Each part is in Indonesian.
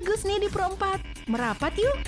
Gus nih di Pro 4. Merapat yuk!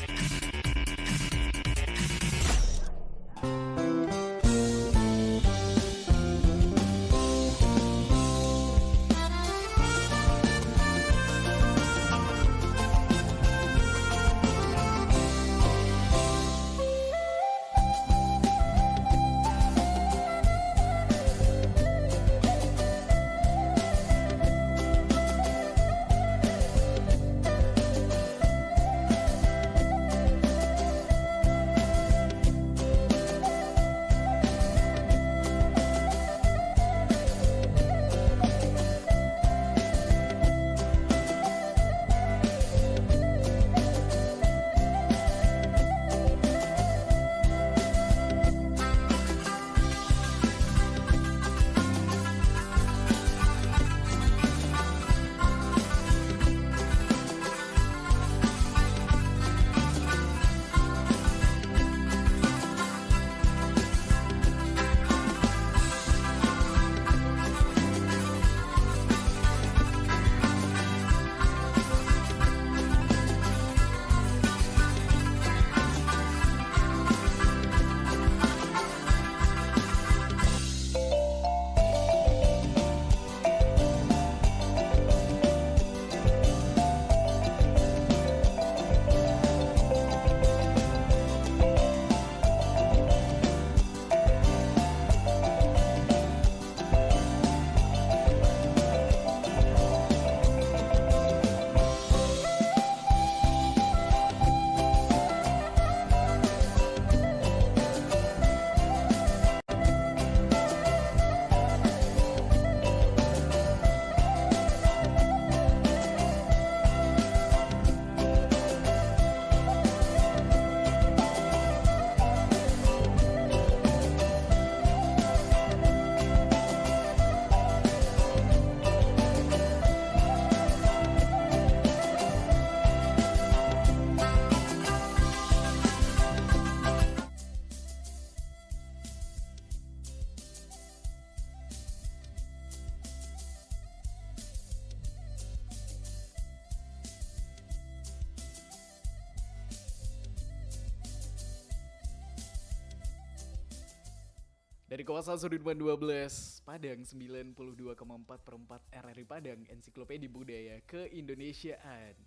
Dari kawasan Sudirman 12, Padang 92,4/4 RRI Padang, Ensiklopedia Budaya Keindonesiaan.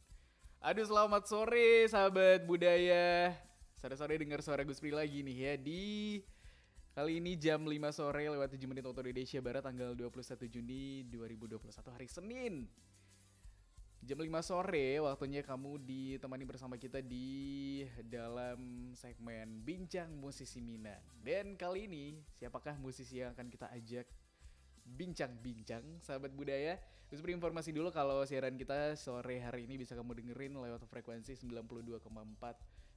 Aduh, selamat sore sahabat budaya. Sore-sore dengar suara Gus Pri lagi nih ya di kali ini jam 5 sore lewat 7 menit waktu Indonesia Barat, tanggal 21 Juni 2021 hari Senin. Jam 5 sore waktunya kamu ditemani bersama kita di dalam segmen Bincang Musisi Minang. Dan kali ini siapakah musisi yang akan kita ajak bincang-bincang sahabat budaya? Terus berinformasi dulu kalau siaran kita sore hari ini bisa kamu dengerin lewat frekuensi 92,4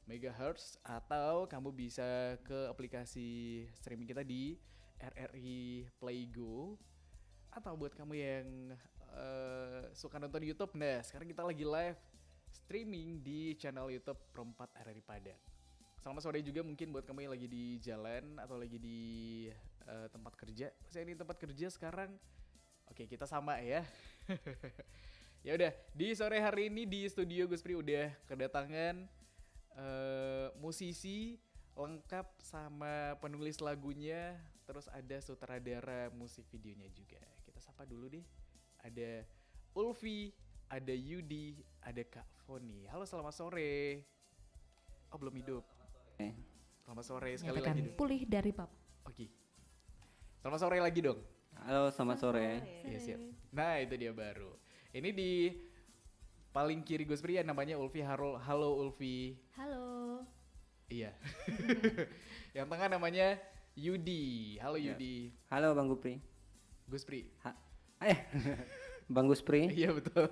MHz atau kamu bisa ke aplikasi streaming kita di RRI Playgo. Atau buat kamu yang suka nonton YouTube, nah sekarang kita lagi live streaming di channel YouTube Pro 4 RRI Padang. Selamat sore juga mungkin buat kamu yang lagi di jalan atau lagi di tempat kerja. Saya di tempat kerja sekarang. Oke, kita sama ya. Ya udah, di sore hari ini di studio Gus Pri udah kedatangan musisi lengkap sama penulis lagunya, terus ada sutradara musik videonya juga. Kita sapa dulu deh. Ada Ulfi, ada Yudi, ada Kak Foni. Halo, selamat sore. Oh, belum hidup. Selamat sore sekali lagi dong. Pulih dari pap. Oke. Selamat sore lagi dong. Halo, selamat sore. Iya, siap. Nah, itu dia baru. Ini di paling kiri Gus Pri namanya Ulfi. Halo Ulfi. Halo. Iya. Yang tengah namanya Yudi. Halo Yudi. Halo Bang Gupri. Gus Pri. Bang Guspri. Iya betul.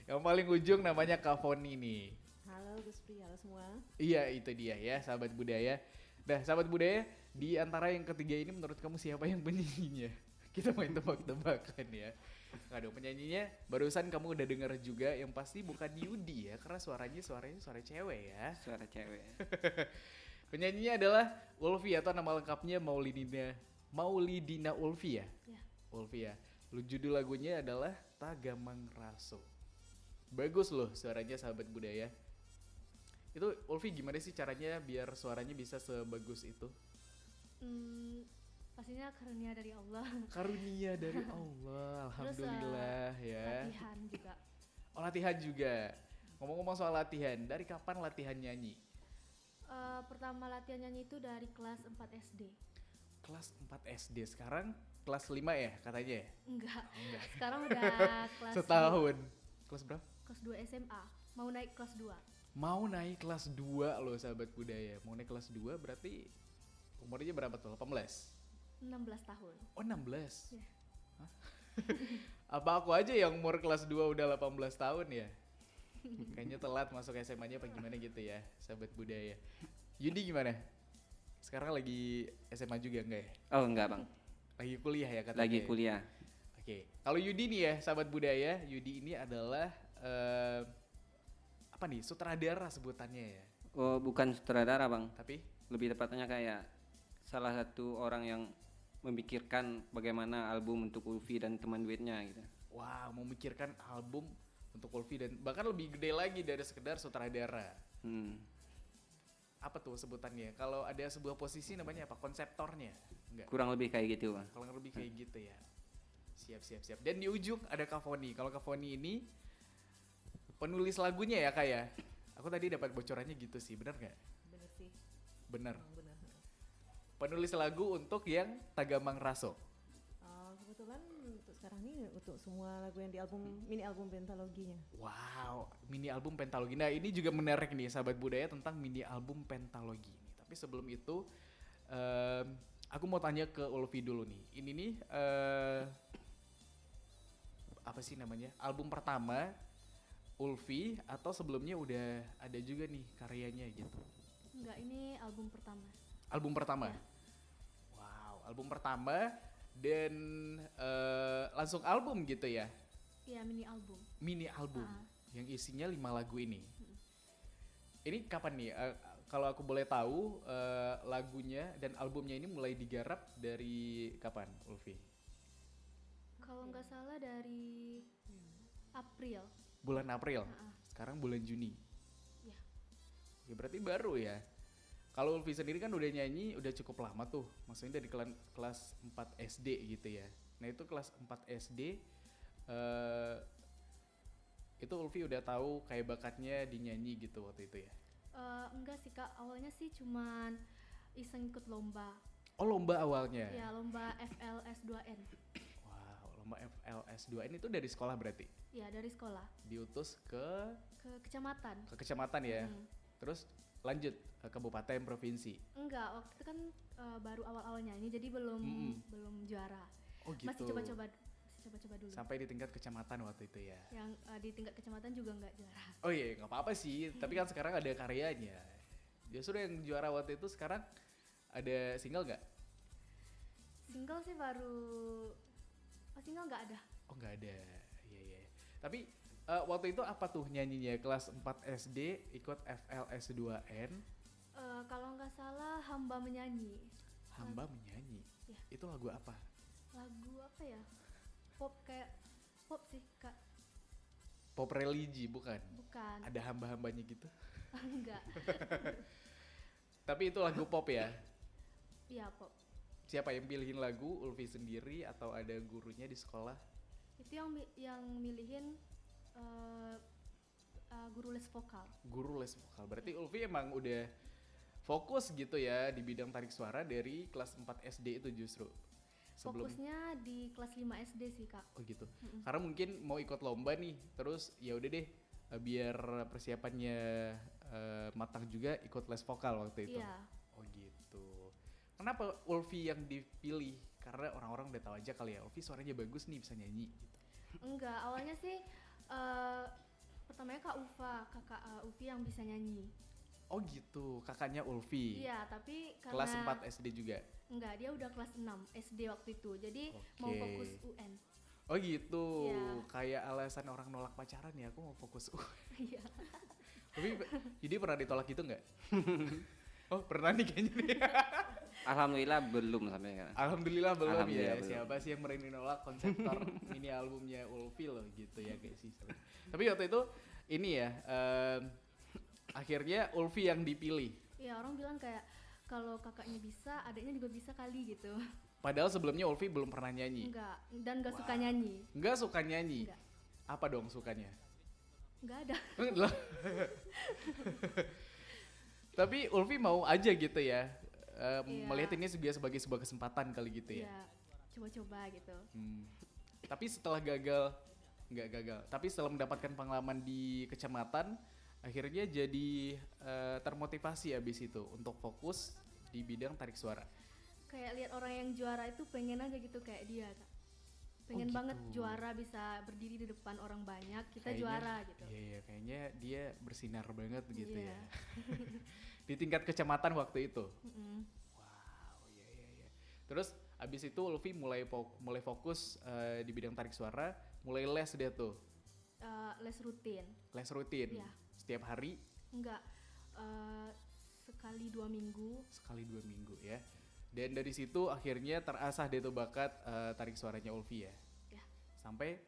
Yang paling ujung namanya Kak Foni nih. Halo Gus Pri, halo semua. Iya, itu dia ya sahabat budaya. Nah sahabat budaya, di antara yang ketiga ini menurut kamu siapa yang penyanyinya? Kita main tebak-tebakan ya. Nggak dong, penyanyinya barusan kamu udah denger juga, yang pasti bukan Yudi ya, karena suaranya suara cewek ya. Suara cewek. Penyanyinya adalah Ulfi atau nama lengkapnya Maulidina Ulfi ya? Ya. Ulfi ya. Judul lagunya adalah Tagamang Raso. Bagus loh suaranya sahabat budaya. Itu Ulfi gimana sih caranya biar suaranya bisa sebagus itu? Pastinya karunia dari Allah. Karunia dari Allah, alhamdulillah ya. Latihan juga. Oh latihan juga. Ngomong-ngomong soal latihan, dari kapan latihan nyanyi? Pertama latihan nyanyi itu dari kelas 4 SD. Kelas 4 SD, sekarang kelas 5 ya katanya ya? Enggak. Enggak. Sekarang udah kelas Setahun. Kelas berapa? Kelas 2 SMA. Mau naik kelas 2. Mau naik kelas 2 loh sahabat budaya. Mau naik kelas 2 berarti umurnya berapa tuh? 18? 16 tahun. Oh 16? Iya. Hah? Apa aku aja yang umur kelas 2 udah 18 tahun ya? Kayaknya telat masuk SMA-nya apa gimana gitu ya, sahabat budaya. Yudi gimana? Sekarang lagi SMA juga enggak ya? Oh enggak bang, Lagi kuliah ya katanya? lagi ya? kuliah. Oke, kalau Yudi nih ya, sahabat budaya, Yudi ini adalah apa nih, sutradara sebutannya ya. Oh bukan sutradara bang, Tapi lebih tepatnya kayak salah satu orang yang memikirkan bagaimana album untuk Ulfi dan teman duetnya gitu. wow, memikirkan album untuk Ulfi dan bahkan lebih gede lagi dari sekedar sutradara. Apa tuh sebutannya? Kalau ada sebuah posisi namanya apa? Konseptornya? Enggak. Kurang lebih kayak gitu bang. Kalau lebih kayak gitu ya. Siap. Dan di ujung ada Kak Foni. Kalau Kak Foni ini penulis lagunya ya Kak ya? Aku tadi dapat bocorannya gitu sih, benar nggak? Bener sih. Benar. Bener. Penulis lagu untuk yang Tagamang Raso. Kebetulan untuk sekarang ini untuk semua lagu yang di album mini album Pentaloginya. Wow, mini album Pentalogi. Nah ini juga menarik nih sahabat budaya tentang mini album Pentalogi ini. Tapi sebelum itu, aku mau tanya ke Ulfi dulu nih. Ini nih apa sih namanya? Album pertama Ulfi atau sebelumnya udah ada juga nih karyanya gitu? Enggak, ini album pertama. Album pertama. Ya. Wow, album pertama dan langsung album gitu ya? Iya, mini album. Mini album Ah. yang isinya 5 lagu ini. Ini kapan nih? Kalau aku boleh tahu lagunya dan albumnya ini mulai digarap dari kapan, Ulfi? Kalau nggak salah dari April. Bulan April. Ah. Sekarang bulan Juni. Ya. Ya berarti baru ya. Kalau Ulfi sendiri kan udah nyanyi udah cukup lama tuh. Maksudnya dari kelas 4 SD gitu ya. Nah itu kelas 4 SD itu Ulfi udah tahu kayak bakatnya di nyanyi gitu waktu itu ya. Enggak sih Kak, awalnya sih cuman iseng ikut lomba. Oh lomba awalnya. Ya, lomba FLS2N. Wow, lomba FLS2N itu dari sekolah berarti? Ya, dari sekolah Diutus ke ke kecamatan. kecamatan ya. Mm. Terus lanjut ke kabupaten provinsi. Enggak, waktu itu kan baru awal-awalnya ini jadi belum juara. Oh gitu. Masih coba-coba dulu. Sampai di tingkat kecamatan waktu itu ya. Yang di tingkat kecamatan juga nggak juara. Oh iya, nggak apa-apa sih. Tapi kan sekarang ada karyanya. Justru yang juara waktu itu sekarang ada single nggak? Single sih single nggak ada. Oh nggak ada. Iya. Tapi waktu itu apa tuh nyanyinya? Kelas 4 SD ikut FLS2N. Kalau nggak salah Hamba Menyanyi. Hamba menyanyi. Ya. Itu lagu apa? Lagu apa ya? Pop, kayak pop sih Kak. Pop religi bukan? Bukan. Ada hamba-hambanya gitu. Enggak. Tapi itu lagu pop ya? Iya, pop. Siapa yang pilihin lagu? Ulfi sendiri atau ada gurunya di sekolah? Itu yang milihin guru les vokal. Guru les vokal. Berarti Ulfi emang udah fokus gitu ya di bidang tarik suara dari kelas 4 SD itu justru. Fokusnya di kelas 5 SD sih Kak. Oh gitu. Karena mungkin mau ikut lomba nih, terus ya udah deh biar persiapannya matang juga ikut les vokal waktu itu. Iya. Oh gitu. Kenapa Ulfi yang dipilih? Karena orang-orang udah tahu aja kali ya, Ulfi suaranya bagus nih bisa nyanyi gitu. Enggak, awalnya sih pertamanya kakak Ufi yang bisa nyanyi. Oh gitu, kakaknya Ulfi. Iya, tapi karena Kelas 4 SD juga. enggak, dia udah kelas 6 SD waktu itu. Jadi mau Oke. fokus UN. Oh gitu, Iya. kayak alasan orang nolak pacaran ya, aku mau fokus. Iya. Tapi jadi pernah ditolak gitu nggak? Oh pernah nih kayaknya nih. Alhamdulillah belum sampai sekarang. Alhamdulillah belum Alhamdulillah ya. belum. Siapa sih yang berani nolak konseptor mini albumnya Ulfi loh gitu ya guys sih. Tapi waktu itu ini ya akhirnya Ulfi yang dipilih. Ya orang bilang kayak kalau kakaknya bisa, adiknya juga bisa kali gitu. Padahal sebelumnya Ulfi belum pernah nyanyi. Enggak, dan enggak suka nyanyi. Enggak suka nyanyi. Enggak. Apa dong sukanya? Enggak ada. Lah. Tapi Ulfi mau aja gitu ya. Iya. Melihat ini juga sebagai sebuah kesempatan kali gitu ya. Ya, coba-coba gitu. Tapi setelah gagal, nggak gagal. Tapi setelah mendapatkan pengalaman di kecamatan, akhirnya jadi termotivasi abis itu untuk fokus di bidang tarik suara. Kayak lihat orang yang juara itu pengen aja gitu kayak dia, Kak. Pengen gitu. banget juara bisa berdiri di depan orang banyak, kita Kayaknya- juara gitu. Iya, kayaknya dia bersinar banget gitu Iya. ya. Di tingkat kecamatan waktu itu. Mm-mm. Wow, iya. Terus abis itu Ulfi mulai fokus di bidang tarik suara, mulai les dia tuh, Les rutin. les rutin. Iya. Setiap hari Enggak, sekali 2 minggu. sekali 2 minggu ya. Dan dari situ akhirnya terasah deh tuh bakat tarik suaranya Ulfi ya. Ya. Sampai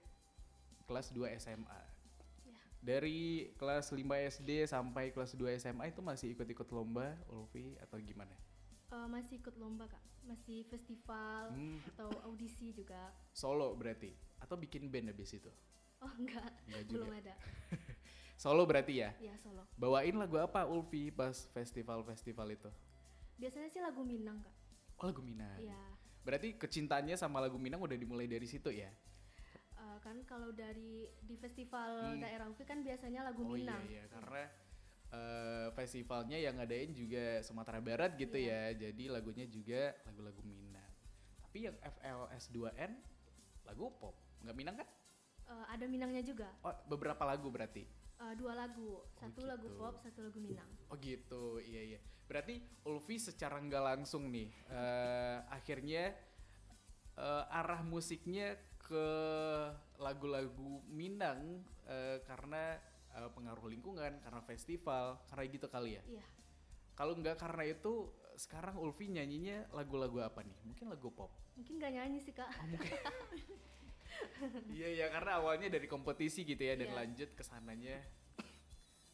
kelas 2 SMA. Ya. Dari kelas 5 SD sampai kelas 2 SMA itu masih ikut-ikut lomba Ulfi atau gimana? Masih ikut lomba, Kak. Masih festival atau audisi juga. Solo berarti? Atau bikin band abis itu? Oh enggak, Enggak belum juga. ada. Solo berarti ya? Ya solo. Bawain lagu apa Ulfi pas festival-festival itu? Biasanya sih lagu Minang, Kak. Oh, lagu Minang. Iya. Berarti kecintaannya sama lagu Minang udah dimulai dari situ ya? Kan kalau dari di festival daerah UPI kan biasanya lagu Oh Minang. iya, karena festivalnya yang ngadain juga Sumatera Barat gitu Iya. ya. Jadi lagunya juga lagu-lagu Minang. Tapi yang FLS 2N lagu pop, nggak Minang kan? Ada Minangnya juga. Oh, beberapa lagu berarti. 2 lagu, satu lagu gitu. pop, satu lagu Minang. Oh gitu, iya. Berarti Ulfi secara nggak langsung nih, akhirnya arah musiknya ke lagu-lagu Minang karena pengaruh lingkungan, karena festival, karena gitu kali ya. Iya. Kalau nggak karena itu, sekarang Ulfi nyanyinya lagu-lagu apa nih? Mungkin lagu pop. Mungkin gak nyanyi sih, Kak. Iya, karena awalnya dari kompetisi gitu ya dan Iya. lanjut ke sananya.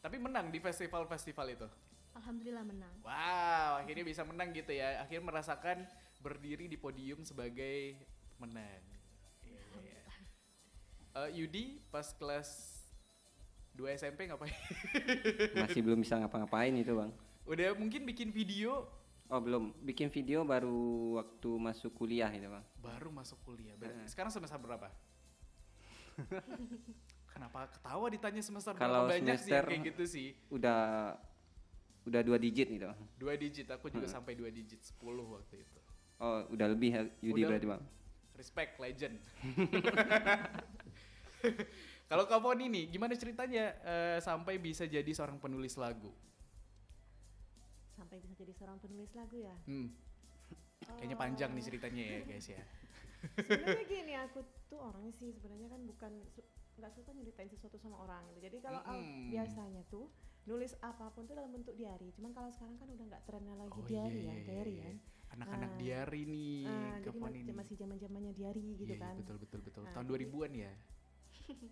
Tapi menang di festival-festival itu. Alhamdulillah menang. Wow, akhirnya bisa menang gitu ya. Akhirnya merasakan berdiri di podium sebagai menang. Iya. Yudi pas kelas 2 SMP ngapain? Masih belum bisa ngapa-ngapain itu, Bang. Udah mungkin bikin video Oh, belum. Bikin video baru waktu masuk kuliah itu, Bang. baru masuk kuliah. Sekarang semester berapa? Kenapa ketawa ditanya semester Kalau berapa? Banyak sih yang semester- kayak gitu sih. Udah 2 digit gitu. 2 digit, aku juga sampai 2 digit 10 waktu itu. Oh, udah lebih ya, Yudi Udah berarti, Bang. Respect, legend. Kalau Kak Foni nih, gimana ceritanya sampai bisa jadi seorang penulis lagu? Sampai bisa jadi seorang penulis lagu ya. Kayaknya panjang nih ceritanya ya guys ya. Sebenarnya gini, aku tuh orangnya sih sebenarnya kan bukan nggak suka nyeritain sesuatu sama orang gitu. Jadi kalau biasanya tuh nulis apapun tuh dalam bentuk diary. Cuman kalau sekarang kan udah nggak trennya lagi diary ya, diary kan. Anak-anak diary nih, Kak Jadi Foni nih. masih zaman-zamannya diary gitu Iya, kan. betul. Nah, Tahun jadi- 2000-an ya?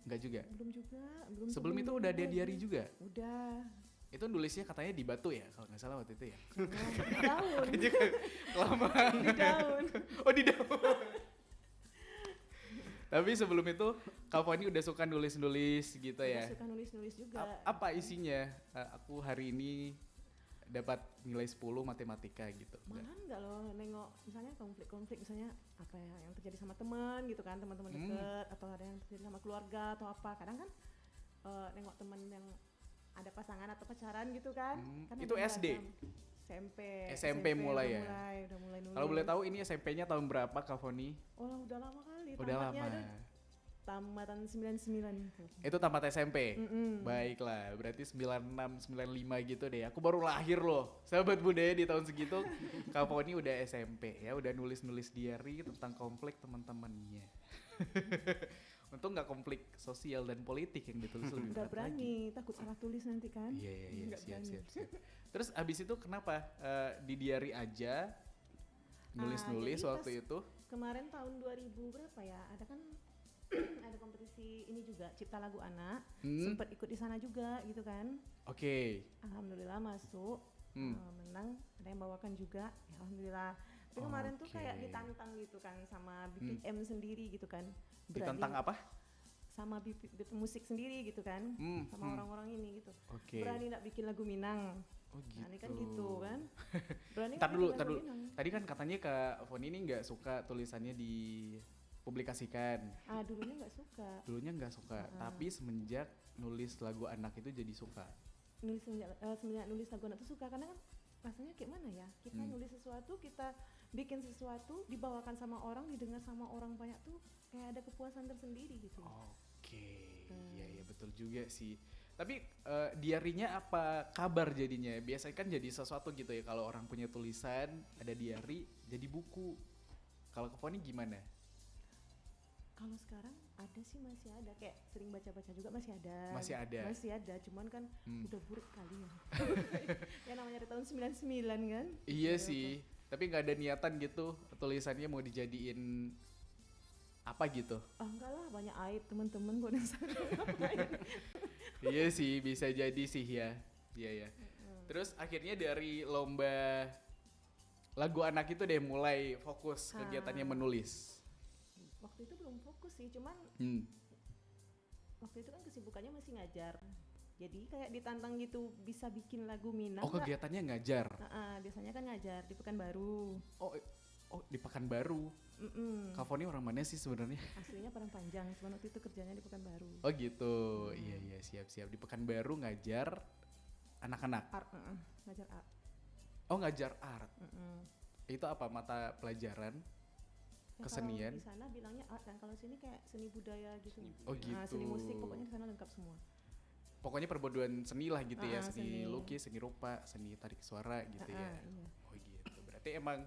Enggak juga. Belum juga, Sebelum itu udah ada diary juga. Udah. Itu nulisnya katanya di batu ya, kalau nggak salah waktu itu ya. Di daun, Kelamaan. di daun. Oh, di daun. Tapi sebelum itu Kak Foni udah suka nulis-nulis gitu Udah ya. suka nulis-nulis juga. Apa isinya? Aku hari ini dapat nilai 10 matematika gitu. Malah enggak loh, nengok misalnya konflik-konflik misalnya apa ya yang terjadi sama teman gitu kan, teman-teman deket atau ada yang terjadi sama keluarga atau apa. Kadang kan nengok teman yang ada pasangan atau pacaran gitu kan. Kan Itu ada SD? beragam. SMP mulai ya? Udah mulai nulis. Kalau boleh tahu ini SMP-nya tahun berapa Kak Foni? Oh, udah lama kali. Udah tamatnya lama. ada tamatan 99. Itu tamat SMP. Baiklah, berarti 96, 95 gitu deh. Aku baru lahir loh. Sahabat budaya di tahun segitu, Kak Foni udah SMP ya, udah nulis-nulis diary tentang konflik teman-temannya. Untung nggak konflik sosial dan politik yang ditulis lebih Udah berat lagi. berani, takut salah tulis nanti kan. Iya, Nggak siap. berani. Terus abis itu kenapa di diary aja nulis-nulis jadi waktu itu? kemarin tahun 2000 berapa ya? Ada kan ada kompetisi ini juga Cipta Lagu Anak. Sempat ikut di sana juga gitu kan. Oke. Alhamdulillah masuk. Menang, ada yang bawakan juga. Ya, alhamdulillah. Tapi kemarin tuh kayak Oke. ditantang gitu kan sama BPM sendiri gitu kan. Ditantang apa? Sama BP musik sendiri gitu kan. Sama orang-orang ini gitu. Oke. Berani nggak bikin lagu Minang. Oh gitu. Nah, ini kan gitu kan. Berani Ntar nggak dulu, bikin ntar lagu dulu. Minang. Tadi kan katanya Kak Foni ini nggak suka tulisannya dipublikasikan. Dulunya nggak suka. Dulunya nggak suka, tapi semenjak nulis lagu anak itu jadi suka. Semenjak nulis lagu anak tuh suka karena kan rasanya kayak mana ya, kita nulis sesuatu, kita bikin sesuatu, dibawakan sama orang, didengar sama orang banyak tuh kayak ada kepuasan tersendiri gitu. Oke, iya ya betul juga sih. Tapi diarinya apa kabar jadinya? Biasanya kan jadi sesuatu gitu ya, kalau orang punya tulisan ada diary jadi buku. Kalau Kak Foni gimana? Kalau sekarang ada sih, masih ada, kayak sering baca-baca juga masih ada. Masih ada, cuman kan udah buruk kali ya. Ya namanya dari tahun 99 kan. Iya sih, tapi nggak ada niatan gitu tulisannya mau dijadiin apa gitu. Enggak lah, banyak aib teman-teman kok di sana. Ngapain? Iya sih, bisa jadi sih ya. Iya ya. Terus akhirnya dari lomba lagu anak itu deh mulai fokus kegiatannya menulis. Waktu itu belum fokus sih, cuman waktu itu kan kesibukannya masih ngajar. Jadi kayak ditantang gitu, bisa bikin lagu Minang. Oh, kegiatannya ngajar. Biasanya kan ngajar di Pekanbaru. Oh di Pekanbaru. Kak Foni orang mana sih sebenarnya? Aslinya Padang Panjang, cuman waktu itu kerjanya di Pekanbaru. Oh gitu. Iya siap. Di Pekanbaru ngajar anak-anak. Art, ngajar art. Oh ngajar art. Itu apa mata pelajaran? Ya, Kesenian. kalau di sana bilangnya art kan, kalau sini kayak seni budaya gitu. Oh gitu. Seni musik, pokoknya di sana lengkap semua. Pokoknya perpaduan seni lah gitu ya, seni seni. lukis, seni rupa, seni tarik suara gitu ya. Iya. Oh gitu. Berarti emang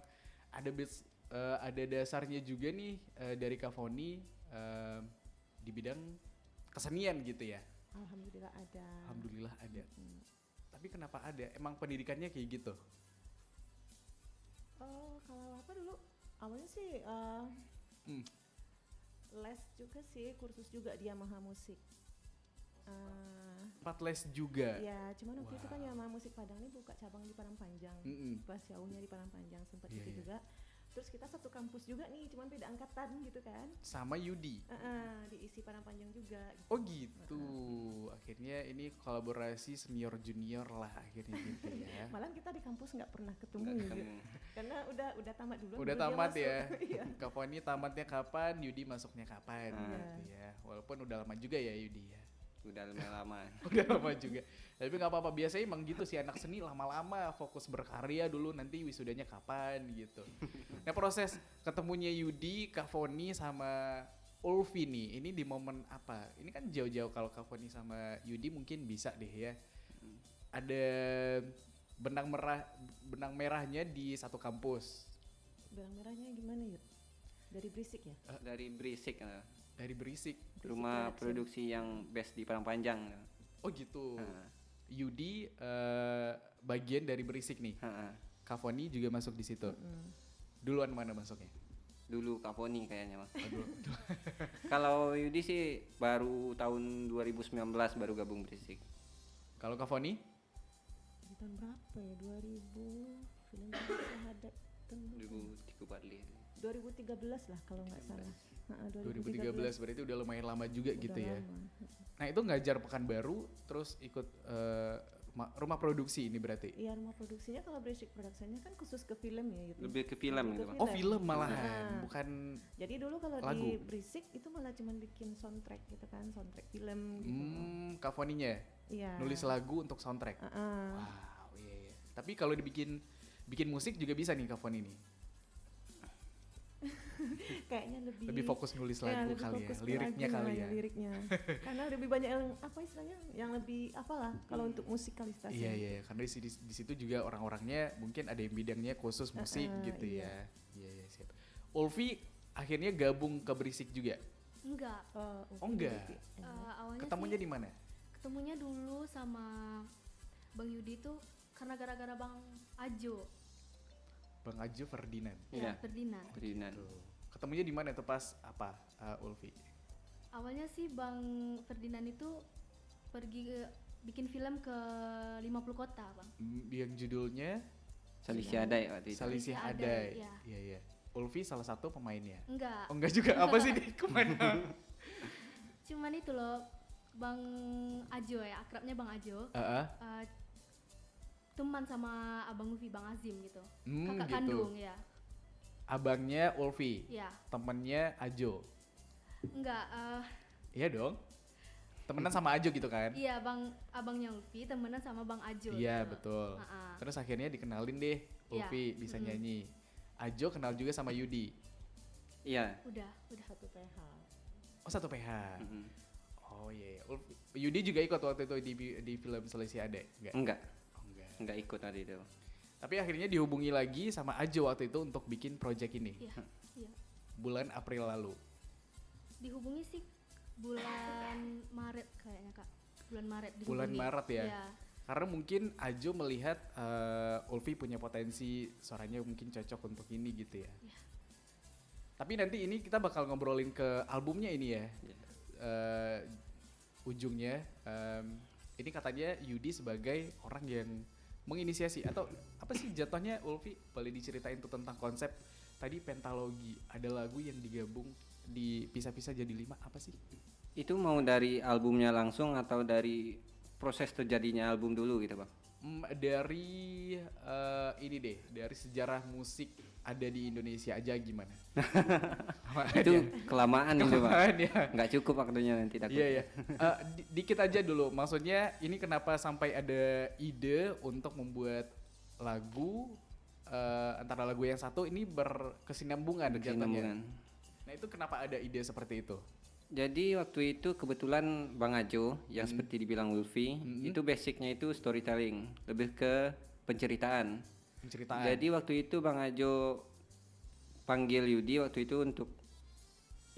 ada dasarnya juga nih dari Kak Foni di bidang kesenian gitu ya. Alhamdulillah ada. Alhamdulillah ada. Tapi kenapa ada? Emang pendidikannya kayak gitu? Kalau apa dulu? Awalnya sih les juga sih, kursus juga dia Maha Musik. Tempat les juga. Ya, cuman waktu itu kan ya Maha Musik Padang ini buka cabang di Padang Panjang. Pas jauhnya di Padang Panjang sempat itu juga. Terus kita satu kampus juga nih, cuman beda angkatan gitu kan. Sama Yudi. Diisi Padang Panjang juga. Gitu. Oh gitu. Akhirnya ini kolaborasi senior junior lah akhirnya gitu ya. Malah kita di kampus nggak pernah ketemu gitu. Karena udah tamat dulu. Udah baru dia tamat masuk. ya. Iya. Kak Foni tamatnya kapan, Yudi masuknya kapan gitu ya. Walaupun udah lama juga ya Yudi ya. Udah lama. Udah lama juga. Tapi nggak apa-apa, biasanya emang gitu sih anak seni lama-lama fokus berkarya dulu, nanti wisudanya kapan gitu. Nah proses ketemunya Yudi, Kak Foni sama Ulfi nih, ini di momen apa? Ini kan jauh-jauh, kalau Kak Foni sama Yudi mungkin bisa deh ya. Ada benang merahnya di satu kampus. Benang merahnya gimana Yud? Dari Berisik ya? Dari Berisik. Dari Berisik. Rumah produksi yang best di Padang Panjang. Oh gitu. Yudi bagian dari Berisik nih. Kak Foni juga masuk di situ. Duluan mana masuknya? Dulu Kak Foni kayaknya mah. Kalau Yudi sih baru tahun 2019 baru gabung Berisik. Kalau Kak Foni? Di tahun berapa ya? 2000 film Syahadat 2013 lah kalau nggak salah. 2013 berarti udah lumayan lama juga Udah gitu ya. lama. Nah itu ngajar Pekanbaru terus ikut rumah produksi ini berarti. Iya, rumah produksinya kalau Berisik Production-nya kan khusus ke film ya gitu. Lebih ke film Lebih gitu. ke Mas. Oh film malahan, bukan. Jadi dulu kalau lagu. di Berisik itu malah cuman bikin soundtrack gitu kan, soundtrack film gitu. Kak Foninya Iya. nulis lagu untuk soundtrack. Wow, iya. Tapi kalau bikin musik juga bisa nih Kak Foni ini. Kayaknya lebih fokus nulis lagu lebih kali ya, fokus ke liriknya lagu, kali ya. Liriknya. Karena lebih banyak yang apa istilahnya, yang lebih apalah kalau untuk musikalisasi. Iya, karena di situ juga orang-orangnya mungkin ada yang bidangnya khusus musik gitu ya. Iya, siap. Ulfi akhirnya gabung ke Berisik juga. Enggak. Oh enggak. Awalnya Ketemunya sih di mana? ketemunya dulu sama Bang Yudi tuh karena gara-gara Bang Ajo. Bang Ajo Ferdinand. Iya. Ferdinand. Ferdinand. Tuh. Ketemunya di mana tuh pas apa Ulfi? Awalnya sih Bang Ferdinand itu bikin film ke 50 kota, Bang. Yang judulnya Salisi Adai waktu itu. Salisih Salisih Adai. Adai, iya. Iya iya. Ulfi salah satu pemainnya. Enggak. Oh enggak juga, apa sih nih kemana? Cuman itu loh Bang Ajo ya, akrabnya Bang Ajo. Heeh. eh, teman sama Abang Ufi, Bang Azim gitu. Kakak Gitu. kandung ya. Abangnya Ulfi, Ya. temennya Ajo. Enggak, Iya dong. Temenan sama Ajo gitu kan? iya abangnya Ufi temenan sama Bang Ajo. Iya gitu. betul. Ha-ha. Terus akhirnya dikenalin deh, Iya. Ulfi bisa nyanyi. Ajo kenal juga sama Yudi. Iya. Udah. Satu PH. Oh satu PH. Mm-mm. Oh iya. Yudi juga ikut waktu itu di film Selisih Adai? Enggak? Enggak, Oh, enggak. enggak ikut tadi itu. Tapi akhirnya dihubungi lagi sama Ajo waktu itu untuk bikin project ini. Iya. Iya. Bulan April lalu. Dihubungi sih bulan Maret kayaknya, Kak. Bulan Maret dihubungi. Bulan Maret ya? Iya. Karena mungkin Ajo melihat Ulfi punya potensi, suaranya mungkin cocok untuk ini gitu ya. Iya. Tapi nanti ini kita bakal ngobrolin ke albumnya ini ya. Iya. Ujungnya ini katanya Yudi sebagai orang yang menginisiasi atau apa sih jatuhnya, Ulfi boleh diceritain tuh tentang konsep tadi pentalogi, ada lagu yang digabung dipisah-pisah jadi 5, apa sih? Itu mau dari albumnya langsung atau dari proses terjadinya album dulu gitu, Bang? Dari ini deh, dari sejarah musik ada di Indonesia aja gimana? Itu kelamaan itu, Bang. Kelamaan ya. Nggak cukup waktunya nanti takut. Iya ya. Dikit aja dulu. Maksudnya ini kenapa sampai ada ide untuk membuat lagu antara lagu yang satu ini berkesinambungan jatuhnya. Kesinambungan. Nah itu kenapa ada ide seperti itu? Jadi waktu itu kebetulan Bang Ajo yang seperti dibilang Ulfi, itu basicnya itu storytelling, lebih ke penceritaan. Penceritaan. Jadi waktu itu Bang Ajo panggil Yudi waktu itu untuk,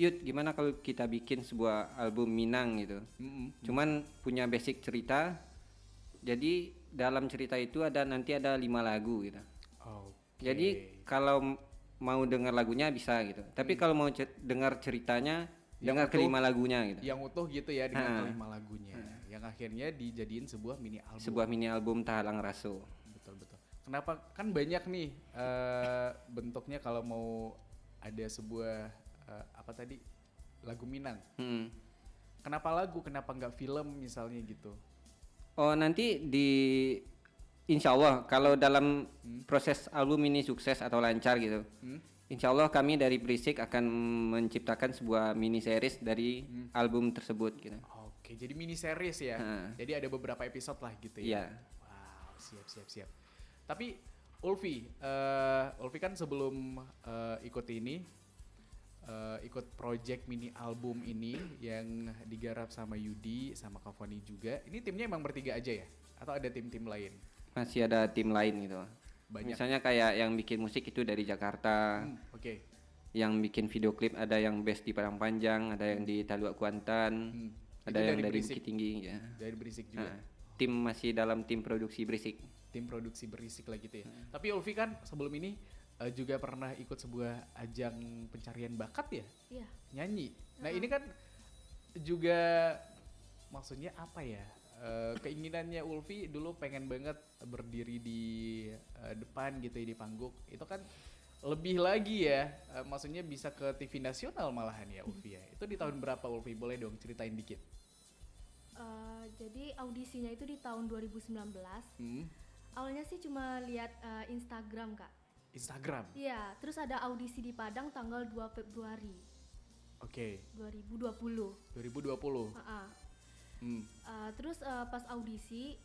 Yud gimana kalau kita bikin sebuah album Minang gitu. Cuman punya basic cerita, jadi dalam cerita itu nanti ada 5 lagu gitu. Oke. Jadi kalau mau dengar lagunya bisa gitu, tapi kalau mau dengar ceritanya, dengar utuh, kelima lagunya gitu. Yang utuh gitu ya dengan kelima lagunya. Yang akhirnya dijadiin sebuah mini album. Sebuah mini album Tahalang Raso. Betul. Kenapa kan banyak nih bentuknya kalau mau ada sebuah apa tadi lagu Minang. Kenapa lagu? Kenapa nggak film misalnya gitu? Oh nanti Insya Allah kalau dalam proses album ini sukses atau lancar gitu, Insya Allah kami dari Berisik akan menciptakan sebuah mini series dari album tersebut gitu. Oke, jadi mini series ya. Jadi ada beberapa episode lah gitu ya. Iya. Wow, siap. Tapi Ulfi kan sebelum ikut ini, ikut project mini album ini yang digarap sama Yudi sama Kavani juga. Ini timnya emang bertiga aja ya? Atau ada tim-tim lain? Masih ada tim lain gitu. Banyak. Misalnya kayak yang bikin musik itu dari Jakarta, Oke. yang bikin video klip ada yang base di Padang Panjang, ada yang di Talua Kuantan, ada Itu yang dari Berisik? Bukit Tinggi ya. Dari Berisik juga. Nah, tim masih dalam tim produksi Berisik. Tim produksi Berisik lah gitu ya. Tapi Ulfi kan sebelum ini juga pernah ikut sebuah ajang pencarian bakat ya? Iya. Nyanyi. Nah ini kan juga maksudnya apa ya? Keinginannya Ulfi dulu pengen banget berdiri di depan gitu ya, di panggung. Itu kan lebih lagi ya, maksudnya bisa ke TV nasional malahan ya Ulfi ya. Itu di tahun berapa Ulfi? Boleh dong ceritain dikit. Jadi audisinya itu di tahun 2019. Awalnya sih cuma lihat Instagram, Kak. Instagram. Iya, terus ada audisi di Padang tanggal 2 Februari Oke. 2020. 2020. Terus pas audisi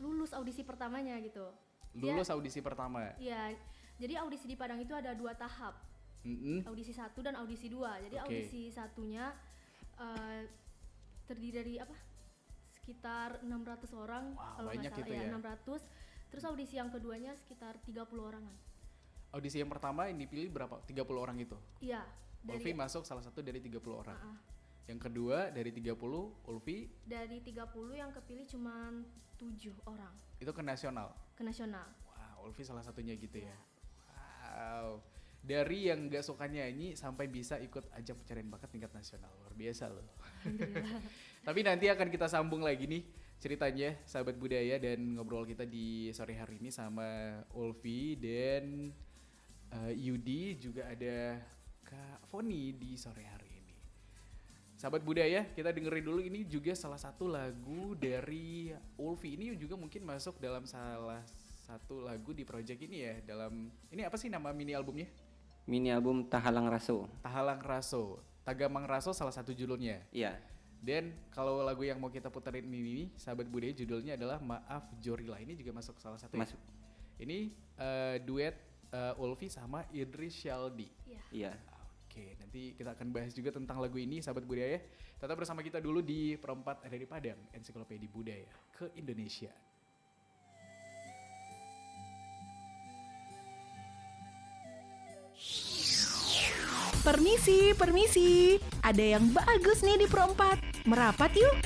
lulus audisi pertamanya gitu. Lulus audisi pertama. Iya, jadi audisi di Padang itu ada 2 tahap. Audisi 1 dan audisi 2. Jadi audisi satunya terdiri dari sekitar 600 orang. Wah, kalau banyak nggak salah, itu ya. 600. Terus audisi yang keduanya sekitar 30 orangan. Audisi yang pertama yang dipilih berapa? 30 orang itu? Iya. Ulfi masuk salah satu dari 30 orang. Yang kedua dari 30, Ulfi dari 30 yang kepilih cuma 7 orang itu ke nasional. ke nasional. Wah, Ulfi salah satunya gitu ya. Wow. Dari yang nggak suka nyanyi sampai bisa ikut ajang pencarian bakat tingkat nasional, luar biasa loh. Tapi nanti akan kita sambung lagi nih ceritanya sahabat budaya dan ngobrol kita di sore hari ini sama Ulfi dan Yudi, juga ada Kak Foni di sore hari ini. Sahabat budaya, kita dengerin dulu, ini juga salah satu lagu dari Ulfi. Ini juga mungkin masuk dalam salah satu lagu di project ini ya. Ini apa sih nama mini albumnya? Mini album Tahalang Raso. Tahalang Raso. Tagamang Raso salah satu judulnya. Iya. Dan kalau lagu yang mau kita puterin ini, sahabat budaya, judulnya adalah Maaf Jorila. Ini juga masuk salah satu. Masuk. Ini duet Ulfi sama Idris Syaldi. Iya. Oke, nanti kita akan bahas juga tentang lagu ini, sahabat budaya. Tetap bersama kita dulu di Perempat RRI Padang, Ensiklopedia Budaya ke Indonesia. Permisi, permisi. Ada yang bagus nih di Perempat. Merapat yuk.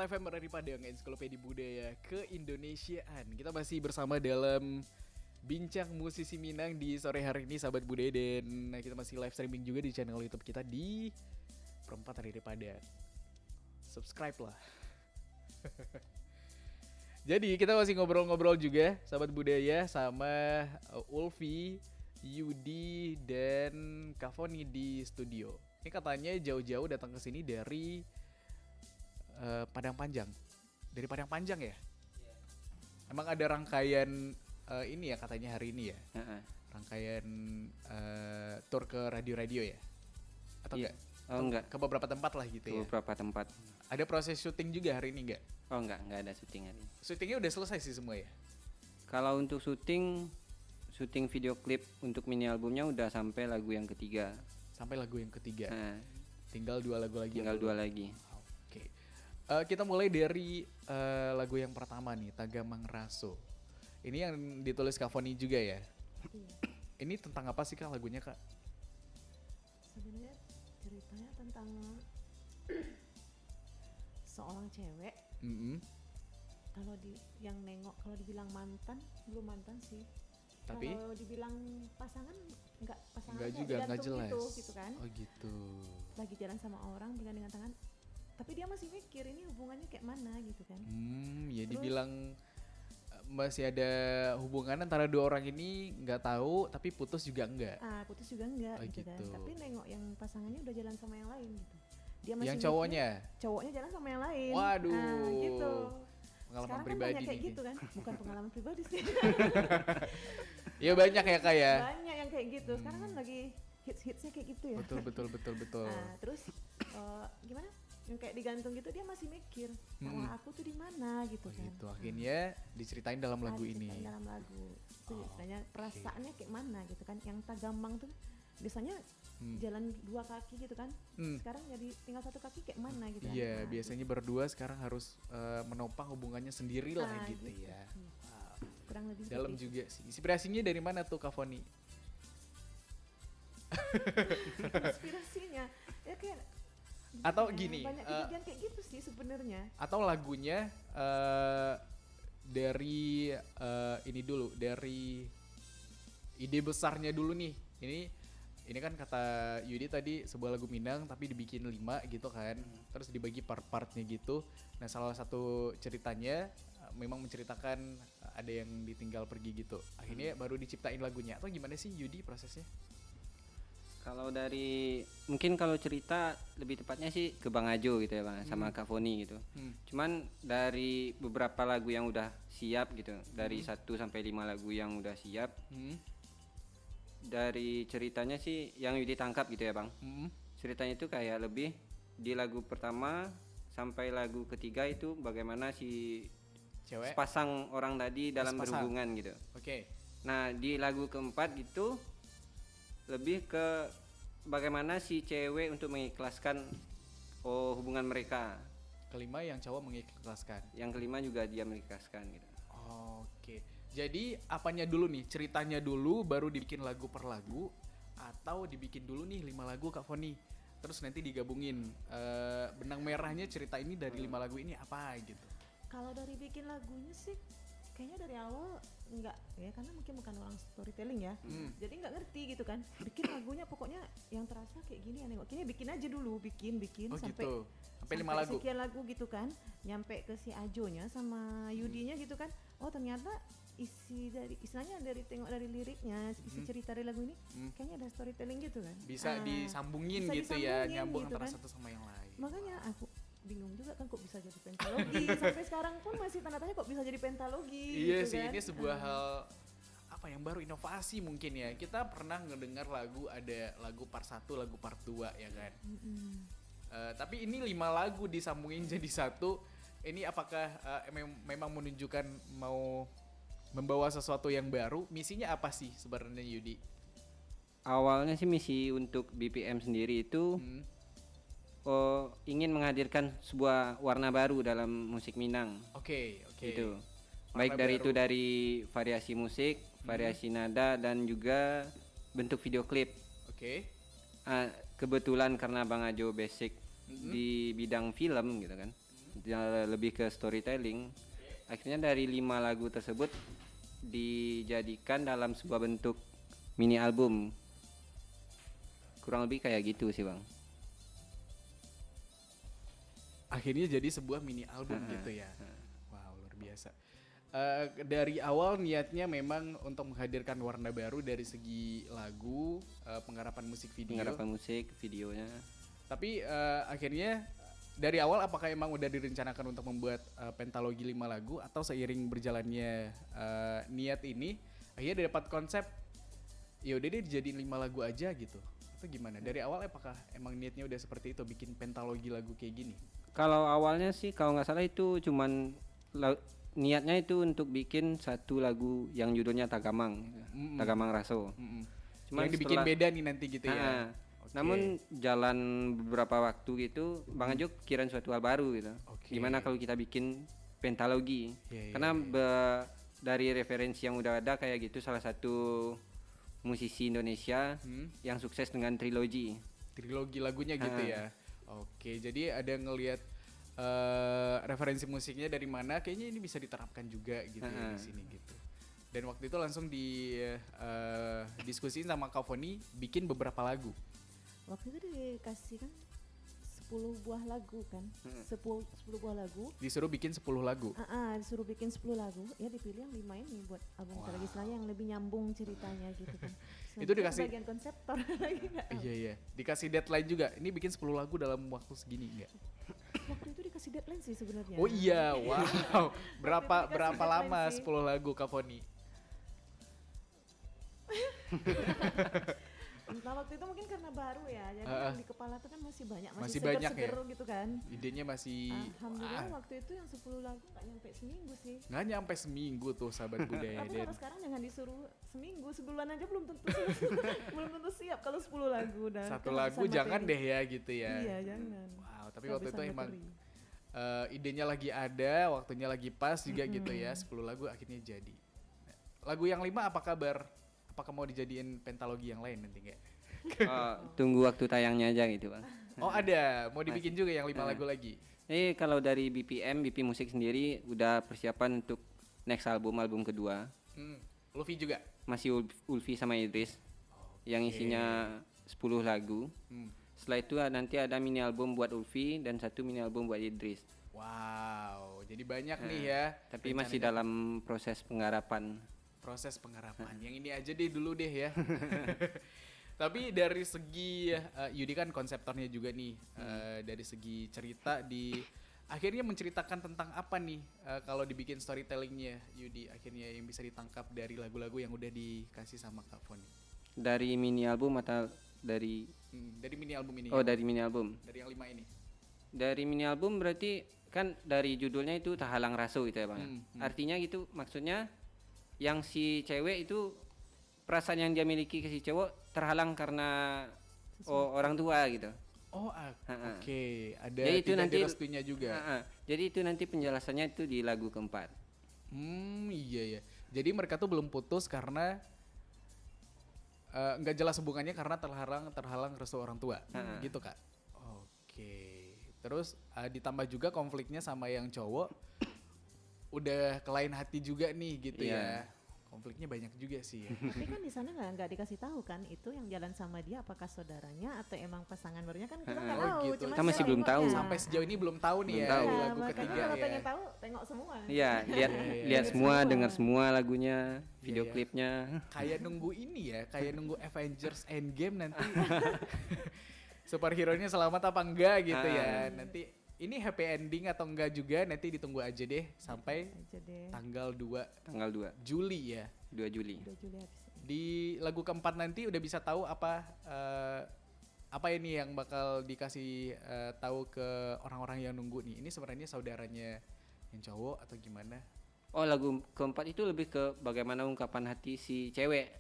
FM RRI Padang, Ensiklopedia Budaya Keindonesiaan. Kita masih bersama dalam Bincang Musisi Minang di sore hari ini, sahabat budaya. Dan kita masih live streaming juga di channel YouTube kita di Perempat RRI Padang. Subscribe lah. Jadi kita masih ngobrol-ngobrol juga, sahabat budaya, sama Ulfi, Yudi, dan Kavoni di studio. Ini katanya jauh-jauh datang ke sini dari Padang Panjang. Dari Padang Panjang ya? Emang ada rangkaian ini ya katanya hari ini ya? Rangkaian tour ke radio-radio ya? Atau enggak? Oh enggak. Ke beberapa tempat lah gitu ya? Beberapa tempat. Ada proses syuting juga hari ini enggak? Oh enggak ada syuting hari ini. Syutingnya udah selesai sih semua ya? Kalau untuk syuting video klip untuk mini albumnya udah sampai lagu yang ketiga. Sampai lagu yang ketiga. Nah, Tinggal 2 lagu lagi. tinggal 2 lagi. Oke. Kita mulai dari lagu yang pertama nih, Tagamang Raso. Ini yang ditulis Kavoni juga ya? Iya. Ini tentang apa sih Kak lagunya Kak? Sebenarnya ceritanya tentang seorang cewek. Kalau yang nengok, kalau dibilang mantan, belum mantan sih. Tapi kalau dibilang pasangan, enggak pasangan. enggak juga, enggak jelas. Gitu kan. Oh gitu. Lagi jalan sama orang, bilang dengan tangan. Tapi dia masih mikir ini hubungannya kayak mana gitu kan. Ya Terus- dibilang masih ada hubungan antara dua orang ini, nggak tahu, tapi putus juga enggak. Putus juga enggak Oh, gitu kan. gitu. Tapi nengok yang pasangannya udah jalan sama yang lain gitu. Dia masih Yang mikir, cowoknya, cowoknya jalan sama yang lain. Waduh. Gitu. pengalaman Sekarang kan pribadi banyak kayak nih. gitu kan. Bukan pengalaman pribadi sih. Ya banyak ya Kak ya. Banyak yang kayak gitu. Sekarang kan lagi hits-hitsnya kayak gitu ya. Betul. Terus gimana? Yang kayak digantung gitu dia masih mikir, sama aku tuh di mana gitu Oh kan. gitu. Akhirnya diceritain dalam lagu ini. Diceritain dalam lagu. Itu istilahnya perasaannya kayak mana gitu kan. Yang Tagamang tuh biasanya jalan 2 kaki gitu kan. Sekarang jadi tinggal 1 kaki kayak mana gitu kan. Iya, Nah, biasanya berdua sekarang harus menopang hubungannya sendiri lah gitu gitu. ya. kurang lebih Dalam seperti juga sih. Inspirasinya dari mana tuh Kavoni? itu. Inspirasinya ya kayak Atau gimana ya, gini, banyak kejadian kayak gitu sih sebenarnya. atau lagunya dari ini dulu, dari ide besarnya dulu nih. Ini kan kata Yudi tadi sebuah lagu Minang tapi dibikin 5 gitu kan. Terus dibagi part-partnya gitu. Nah, salah satu ceritanya memang menceritakan ada yang ditinggal pergi gitu. Akhirnya baru diciptain lagunya. Atau gimana sih Yudi prosesnya? Kalau dari mungkin kalau cerita lebih tepatnya sih ke Bang Ajo gitu ya Bang, sama Kak Foni gitu. Cuman dari beberapa lagu yang udah siap gitu, dari 1 sampai 5 lagu yang udah siap. Dari ceritanya sih yang Yudi tangkap gitu ya Bang. Ceritanya itu kayak lebih di lagu pertama sampai lagu ketiga itu bagaimana si Cewek? sepasang orang tadi dalam Sepasang. berhubungan gitu. Oke. Nah di lagu keempat gitu lebih ke bagaimana si cewek untuk mengikhlaskan hubungan mereka. Kelima yang cowok mengikhlaskan. Yang kelima juga dia mengikhlaskan gitu. Oke. Jadi apanya dulu nih? Ceritanya dulu baru dibikin lagu per lagu, atau dibikin dulu nih 5 lagu Kak Foni, terus nanti digabungin benang merahnya cerita ini dari 5 lagu ini apa gitu. Kalau dari bikin lagunya sih kayaknya dari awal enggak ya, karena mungkin bukan orang storytelling ya. Jadi enggak ngerti gitu kan. Bikin lagunya pokoknya yang terasa kayak gini ya, nengok kini bikin aja dulu, bikin Oh sampai gitu. Sampai 5 lagu. sekian lagu gitu kan. Nyampe ke si Ajonya sama Yudinya gitu kan. Oh, ternyata isi dari istilahnya dari tengok dari liriknya, isi cerita dari lagu ini kayaknya ada storytelling gitu kan. Bisa disambungin bisa gitu ya, disambungin nyambung gitu antara kan. satu sama yang lain. Makanya aku bingung juga kan kok bisa jadi pentalogi. Sampai sekarang pun masih tanda tanya kok bisa jadi pentalogi. Iya gitu sih, kan. ini sebuah hal apa yang baru, inovasi mungkin ya. Kita pernah ngedengar lagu, ada lagu part 1, lagu part 2 ya kan. Tapi ini 5 lagu disambungin jadi satu. Ini apakah memang menunjukkan mau membawa sesuatu yang baru? Misinya apa sih sebenarnya Yudi? Awalnya sih misi untuk BPM sendiri itu ingin menghadirkan sebuah warna baru dalam musik Minang. Oke. Gitu. Warna Baik dari baru. itu dari variasi musik, variasi nada dan juga bentuk video klip. Oke. Kebetulan karena Bang Ajo basic di bidang film gitu kan. lebih ke storytelling. Akhirnya dari 5 lagu tersebut dijadikan dalam sebuah bentuk mini album. Kurang lebih kayak gitu sih Bang. Akhirnya jadi sebuah mini album gitu ya. Wow, luar biasa. Dari awal niatnya memang untuk menghadirkan warna baru dari segi lagu, penggarapan musik video. Penggarapan musik, videonya. Tapi akhirnya dari awal apakah emang udah direncanakan untuk membuat pentalogi 5 lagu atau seiring berjalannya niat ini akhirnya dapat konsep ya udah deh dijadiin 5 lagu aja gitu. Atau gimana? Dari awal apakah emang niatnya udah seperti itu bikin pentalogi lagu kayak gini? Kalau awalnya sih kalau nggak salah itu cuman niatnya itu untuk bikin satu lagu yang judulnya Tagamang, Tagamang Raso. Cuman yang dibikin beda nih nanti gitu ya. Okay. Namun jalan beberapa waktu gitu, Bang Ajo kirain suatu hal baru gitu. Okay. Gimana kalau kita bikin pentalogi? Yeah, Karena dari referensi yang udah ada kayak gitu, salah satu musisi Indonesia yang sukses dengan trilogi lagunya gitu ya. Oke, jadi ada ngelihat referensi musiknya dari mana, kayaknya ini bisa diterapkan juga gitu ya di sini gitu. Dan waktu itu langsung diskusiin sama Kak Foni bikin beberapa lagu. Waktu itu dikasih kan 10 buah lagu kan, 10 buah lagu. Disuruh bikin 10 lagu. Disuruh bikin 10 lagu, ya dipilih yang 5 ini buat album Pentalogi Selaya yang lebih nyambung ceritanya gitu kan. Itu dikasih bagian konseptor lagi nggak tahu. Iya. Dikasih deadline juga. Ini bikin 10 lagu dalam waktu segini enggak? Waktu itu dikasih deadline sih sebenarnya. Oh iya, wow. berapa dikasih lama deadline 10 lagu Kak Foni? Nah waktu itu mungkin karena baru ya, jadi yang di kepala tuh kan masih banyak, Masih banyak seger ya? gitu kan. Idenya masih Alhamdulillah waktu itu yang 10 lagu gak nyampe seminggu sih. nggak nyampe seminggu tuh sahabat budaya. Tapi Dan kalau sekarang jangan disuruh seminggu, sebulan aja belum tentu belum tentu siap kalau 10 lagu dan satu lagu jangan deh ya gitu ya. Iya jangan. Wow, tapi waktu itu emang idenya lagi ada, waktunya lagi pas juga gitu ya. 10 lagu akhirnya jadi. Lagu yang 5 apa kabar? Apakah mau dijadiin pentalogi yang lain nanti nggak? Tunggu waktu tayangnya aja gitu Bang. Oh ada, mau dibikin juga yang 5 lagu lagi? Kalau dari BP Musik sendiri udah persiapan untuk next album kedua. Luffy juga? Masih Ulfi sama Idris yang isinya 10 lagu. Setelah itu nanti ada mini album buat Ulfi dan satu mini album buat Idris. Wow, jadi banyak nih ya. Tapi masih dalam proses penggarapan. Yang ini aja deh dulu deh ya. Tapi dari segi Yudi kan konseptornya juga nih. Dari segi cerita akhirnya menceritakan tentang apa nih kalau dibikin storytellingnya Yudi akhirnya yang bisa ditangkap dari lagu-lagu yang udah dikasih sama Kak Foni. Dari mini album atau dari mini album ini? Dari mini album. Dari yang 5 ini. Dari mini album berarti kan dari judulnya itu Tahalang Raso gitu ya Bang. Artinya gitu maksudnya yang si cewek itu perasaan yang dia miliki ke si cowok terhalang karena orang tua gitu. Oh oke. Ada jadi itu nanti restunya juga. Jadi itu nanti penjelasannya itu di lagu keempat. Iya ya. Jadi mereka tuh belum putus karena nggak jelas hubungannya karena terhalang restu orang tua. Gitu Kak. Oke. Terus ditambah juga konfliknya sama yang cowok udah kelain hati juga nih gitu ya. Konfliknya banyak juga sih ya. Tapi kan di sana nggak dikasih tahu kan itu yang jalan sama dia apakah saudaranya atau emang pasangan barunya kan kita nggak tahu. Gitu. Kita masih belum tahu. Sampai sejauh ini belum tahu nih belum tahu. di lagu ketiga kalau ya. pengen tahu tengok semua. Iya, lihat semua, dengar semua lagunya, video klipnya. Kayak nunggu ini ya, kayak nunggu Avengers Endgame nanti. Superhero-nya selamat apa enggak gitu ya. Nanti ini happy ending atau enggak juga nanti ditunggu aja deh sampai tanggal 2 Juli ya. 2 Juli. 2 Juli habis. Di lagu keempat nanti udah bisa tahu apa ini yang bakal dikasih tahu ke orang-orang yang nunggu nih. Ini sebenarnya saudaranya yang cowok atau gimana? Oh, lagu keempat itu lebih ke bagaimana ungkapan hati si cewek.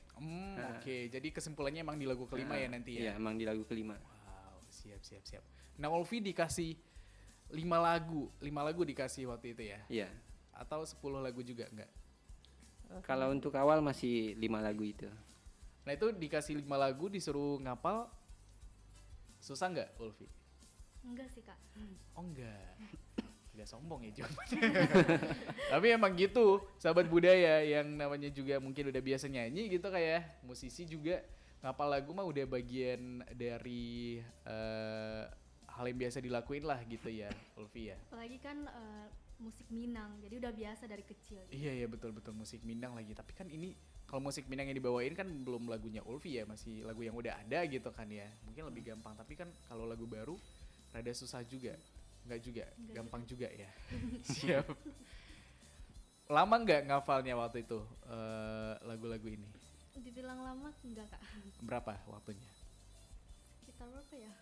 Oke. Jadi kesimpulannya emang di lagu kelima ya nanti ya. Iya, emang di lagu kelima. Wow, siap. Nah, Ulfi dikasih 5 lagu dikasih waktu itu ya? Iya. Atau 10 lagu juga enggak? Kalau untuk awal masih 5 lagu itu. Nah itu dikasih 5 lagu disuruh ngapal susah nggak Ulfi? Enggak sih Kak. Oh enggak. Agak sombong ya jawabannya. Tapi emang gitu, sahabat budaya yang namanya juga mungkin udah biasa nyanyi gitu kayak musisi juga ngapal lagu mah udah bagian dari hal yang biasa dilakuin lah gitu ya, Ulfi ya. Apalagi kan musik Minang, jadi udah biasa dari kecil. Iya betul musik Minang lagi. Tapi kan ini kalau musik Minang yang dibawain kan belum lagunya Ulfi ya, masih lagu yang udah ada gitu kan ya. Mungkin lebih gampang. Tapi kan kalau lagu baru rada susah juga. Enggak juga, gampang juga ya. Siap. Lama nggak ngafalnya waktu itu lagu-lagu ini? Dibilang lama enggak kak? Berapa waktunya? Sekitar berapa ya?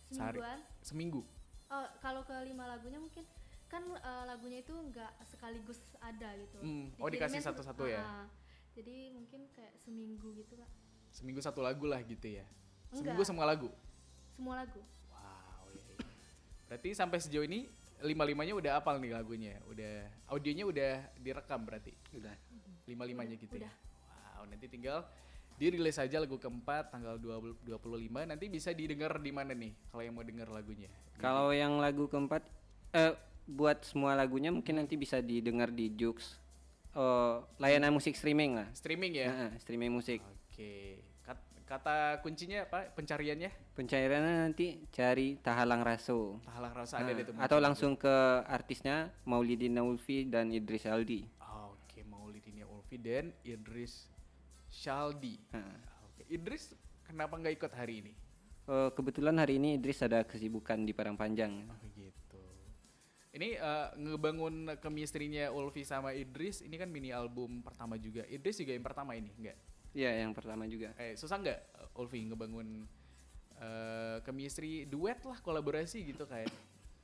Sehari? Semingguan. Seminggu. Oh, kalau ke 5 lagunya mungkin kan lagunya itu enggak sekaligus ada gitu. Oh, dikasih Dikirimin satu-satu ya? Jadi mungkin kayak seminggu gitu kak. Seminggu satu lagu lah gitu ya? Enggak. Seminggu semua lagu? Semua lagu. Wow, iya. Berarti sampai sejauh ini lima-limanya udah apal nih lagunya? Udah, audionya udah direkam berarti? Udah. Lima-limanya gitu udah. ya? Wow, nanti tinggal dirilis aja lagu keempat tanggal 25, nanti bisa didengar di mana nih kalau yang mau denger lagunya? Kalau yang lagu keempat buat semua lagunya mungkin nanti bisa didengar di Joox, layanan musik streaming lah. Streaming ya? Streaming musik. Oke. Kata kuncinya apa? Pencariannya? Pencairannya nanti cari Tahalang Raso. Tahalang Rasa ada deh tuh. Atau langsung ke artisnya Maulidin Ulfi dan Idris Aldi. Oke, Maulidin Ulfi dan Idris Shaldi. Oke. Idris kenapa nggak ikut hari ini? Kebetulan hari ini Idris ada kesibukan di Padang Panjang. Oh gitu. Ini ngebangun chemistry-nya Ulfi sama Idris, ini kan mini album pertama juga. Idris juga yang pertama ini, enggak? Iya, yang pertama juga. Susah nggak Ulfi ngebangun chemistry, duet lah, kolaborasi gitu kayak?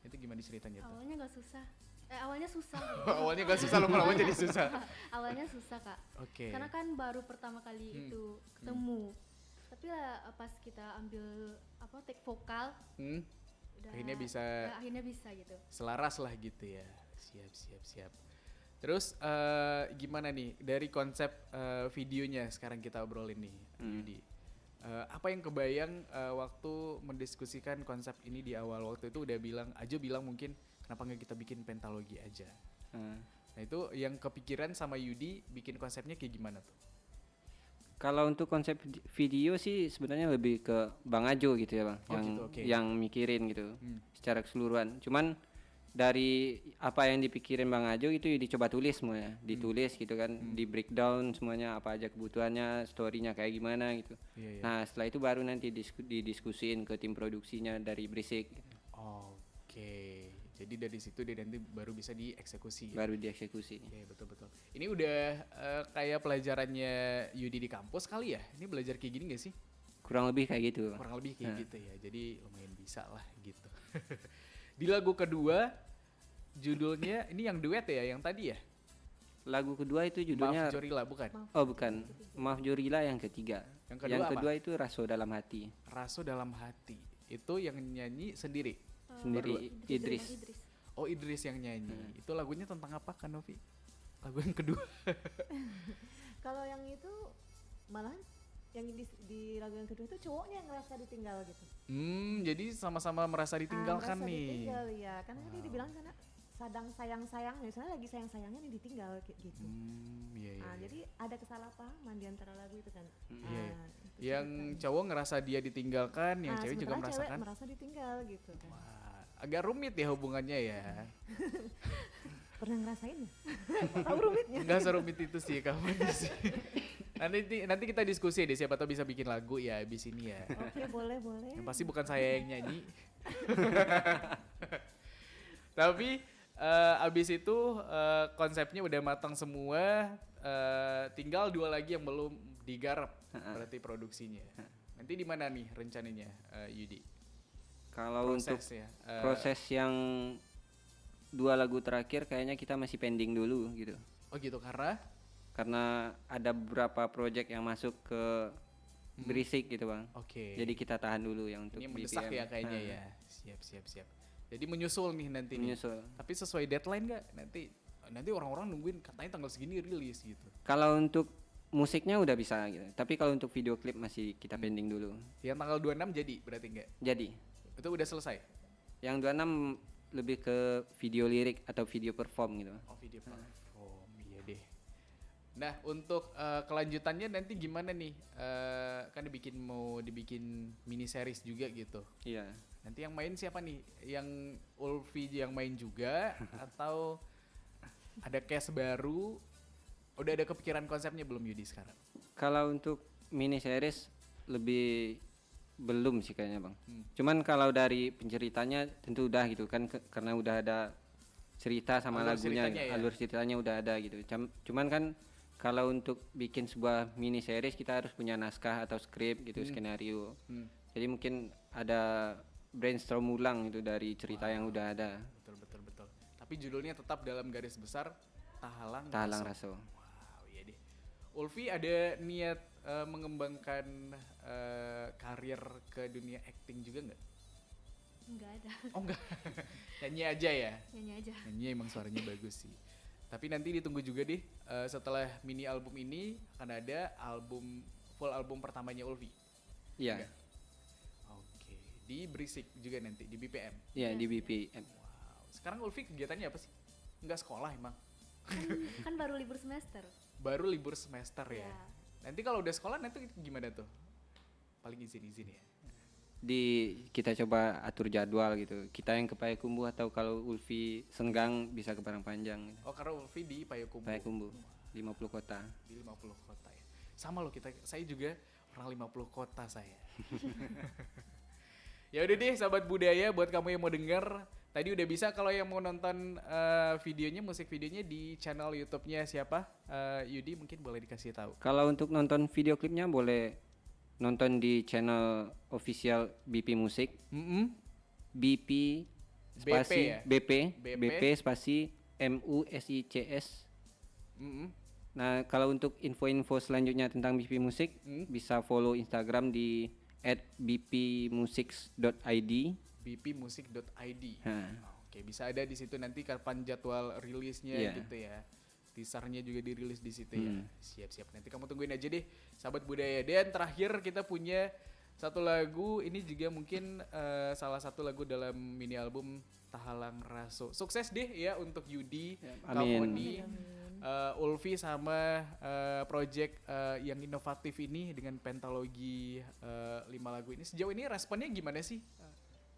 Itu gimana ceritanya tuh? Awalnya nggak susah. Awalnya susah. Awalnya nggak susah, lama-lama jadi susah. Awalnya susah kak. Oke. Karena kan baru pertama kali itu ketemu. Tapi lah pas kita ambil take vokal, udah Akhirnya bisa akhirnya bisa gitu. selaras lah gitu ya. Siap. Terus gimana nih dari konsep videonya sekarang kita obrolin nih, Yudi. Apa yang kebayang waktu mendiskusikan konsep ini di awal? Waktu itu udah Ajo bilang mungkin kenapa nggak kita bikin pentalogi aja. Nah itu yang kepikiran sama Yudi bikin konsepnya kayak gimana tuh? Kalau untuk konsep video sih sebenarnya lebih ke Bang Ajo gitu ya Bang, yang mikirin gitu secara keseluruhan. Cuman dari apa yang dipikirin Bang Ajo itu dicoba tulis semuanya, ditulis gitu kan, di breakdown semuanya apa aja kebutuhannya, storynya kayak gimana gitu. Nah setelah itu baru nanti didiskusiin ke tim produksinya dari Berisik. Oke, jadi dari situ dia nanti baru bisa dieksekusi. Baru dieksekusi. Iya betul. Ini udah kayak pelajarannya Yudi di kampus kali ya? Ini belajar kayak gini gak sih? Kurang lebih kayak gitu. Kurang lebih kayak gitu ya. Jadi lumayan bisa lah gitu. Di lagu kedua judulnya ini yang duet ya, yang tadi ya? Lagu kedua itu judulnya Maaf Jorila bukan? Oh bukan, Maaf Jorila yang ketiga. Yang kedua itu Raso Dalam Hati. Raso Dalam Hati. Itu yang nyanyi sendiri? Sendiri Idris. Oh Idris yang nyanyi. Itu lagunya tentang apa kan Novi? Lagu yang kedua. Kalau yang itu malahan yang di lagu yang kedua itu cowoknya yang ngerasa ditinggal gitu. Jadi sama-sama merasa ditinggalkan merasa nih. Ditinggal ya, karena kan dia dibilang sana sedang sayang-sayang, misalnya lagi sayang-sayangnya nih ditinggal kayak gitu. Iya. Jadi ada kesalahpahaman di antara lagu itu kan. Yang cowok ngerasa dia ditinggalkan, yang cewek juga sementara merasakan. cewek merasa ditinggal gitu kan. Wah, agak rumit ya hubungannya ya. Pernah ngerasain ya? Tahu rumitnya? Enggak serumit itu sih kamu sih. Nanti kita diskusi deh, siapa tahu bisa bikin lagu ya abis ini ya. Oke, boleh. Yang pasti bukan saya yang nyanyi. Tapi abis itu konsepnya udah matang semua, tinggal 2 lagi yang belum digarap, berarti produksinya. Nanti di mana nih rencananya, Yudi? Kalau untuk Prosesnya, proses yang 2 lagu terakhir kayaknya kita masih pending dulu gitu. Oh gitu, karena ada beberapa project yang masuk ke Berisik gitu Bang. Oke. Jadi kita tahan dulu yang untuk Ini mendesak ya kayaknya ya. Siap. Jadi menyusul nih nanti. Menyusul. Tapi sesuai deadline nggak? Nanti orang-orang nungguin katanya tanggal segini rilis gitu. Kalau untuk musiknya udah bisa gitu. Tapi kalau untuk video klip masih kita pending dulu. Yang tanggal 26 jadi berarti nggak? Jadi Itu udah selesai. yang 26 lebih ke video lirik atau video perform gitu. Oh, video platform, iya deh. Nah, untuk kelanjutannya nanti gimana nih? Kan mau dibikin mini series juga gitu. Iya. Nanti yang main siapa nih? Yang Ulfi yang main juga atau ada cast baru? Udah ada kepikiran konsepnya belum Yudi sekarang? Kalau untuk mini series lebih belum sih kayaknya Bang. Cuman kalau dari penceritanya tentu udah gitu kan karena udah ada cerita sama Alur lagunya, ceritanya ya? alur ceritanya udah ada gitu. Cuman kan kalau untuk bikin sebuah mini series kita harus punya naskah atau skrip gitu, skenario. Jadi mungkin ada brainstorm ulang gitu dari cerita yang udah ada. Betul. Tapi judulnya tetap dalam garis besar Tahalang Raso. Wow, iya deh. Ulfi ada niat mengembangkan karir ke dunia acting juga nggak? Enggak ada. Oh enggak, nyanyi aja ya? Nyanyi aja. Nyanyi emang suaranya bagus sih. Tapi nanti ditunggu juga deh, setelah mini album ini akan ada full album pertamanya Ulfi. Iya. Enggak? Oke, di Berisik juga nanti, di BPM. Iya di BPM. Wow, sekarang Ulfi kegiatannya apa sih? Enggak sekolah emang? Kan baru libur semester. Baru libur semester ya? Ya. Nanti kalau udah sekolah nanti gimana tuh? Paling izin ya? Kita coba atur jadwal gitu. Kita yang ke Payakumbuh atau kalau Ulfi senggang bisa ke Parangpanjang gitu. Oh, karena Ulfi di Payakumbuh. Payakumbuh 50 kota. Di 50 kota ya. Sama loh saya juga orang 50 kota saya. Ya udah deh sahabat budaya, buat kamu yang mau denger, tadi udah bisa. Kalau yang mau nonton videonya, musik videonya di channel YouTube-nya siapa? Yudi mungkin boleh dikasih tahu. Kalau untuk nonton video klipnya boleh nonton di channel official BP Musik. BP spasi ya? BP spasi MUSICS. Nah, kalau untuk info-info selanjutnya tentang BP Musik bisa follow Instagram di @bpmusics.id. bpmusic.id. Nah. Oke, bisa ada di situ nanti kapan jadwal rilisnya Iya. gitu ya. Teasernya juga dirilis di situ ya. Siap-siap. Nanti kamu tungguin aja deh, sahabat budaya. Dan terakhir kita punya satu lagu, ini juga mungkin salah satu lagu dalam mini album Tahalang Raso. Sukses deh ya untuk Yudi, Amin. Kavoni, Ulfi sama project yang inovatif ini dengan pentalogi 5 lagu ini. Sejauh ini responnya gimana sih?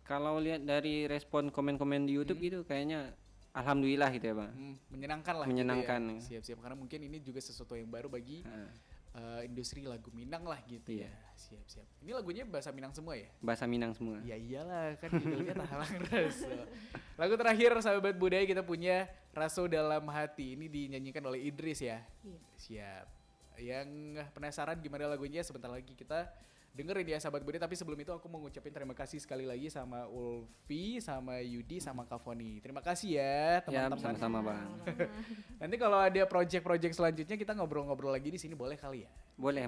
Kalau lihat dari respon komen-komen di YouTube gitu kayaknya alhamdulillah gitu ya, Bang. Menyenangkan lah. Menyenangkan. Gitu ya. Siap-siap, karena mungkin ini juga sesuatu yang baru bagi industri lagu Minang lah gitu ya. Siap-siap. Ini lagunya bahasa Minang semua ya? Bahasa Minang semua. Ya iyalah, kan judulnya Tahalang Raso. Lagu terakhir sahabat budaya kita punya Raso Dalam Hati. Ini dinyanyikan oleh Idris ya? Iya. Siap. Yang penasaran gimana lagunya, sebentar lagi kita dengerin ya sahabat budaya. Tapi sebelum itu aku mau ngucapin terima kasih sekali lagi sama Ulfi, sama Yudi, sama Kavoni. Terima kasih ya teman-teman. Ya, sama-sama, Bang. Nanti kalau ada project-project selanjutnya kita ngobrol-ngobrol lagi di sini, boleh kali ya? Boleh.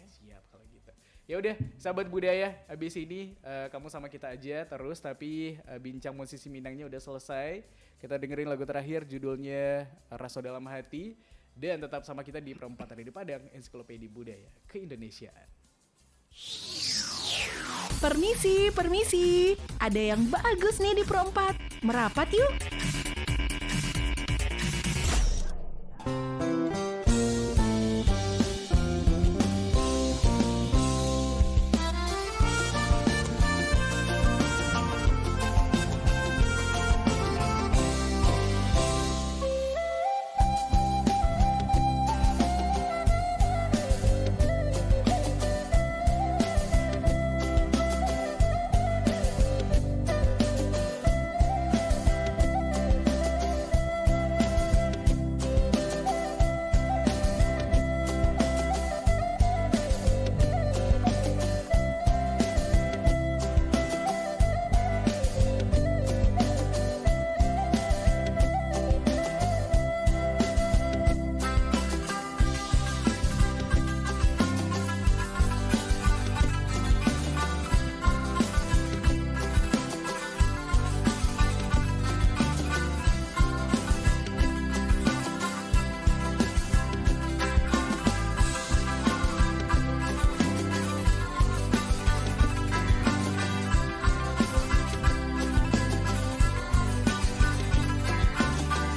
Siap kalau gitu. Ya udah, sahabat budaya, habis ini kamu sama kita aja terus, tapi bincang musisi Minangnya udah selesai. Kita dengerin lagu terakhir judulnya Raso Dalam Hati, dan tetap sama kita di Perempatan di Padang, Ensiklopedia Budaya Keindonesiaan. Permisi. Ada yang bagus nih di Pro 4. Merapat yuk.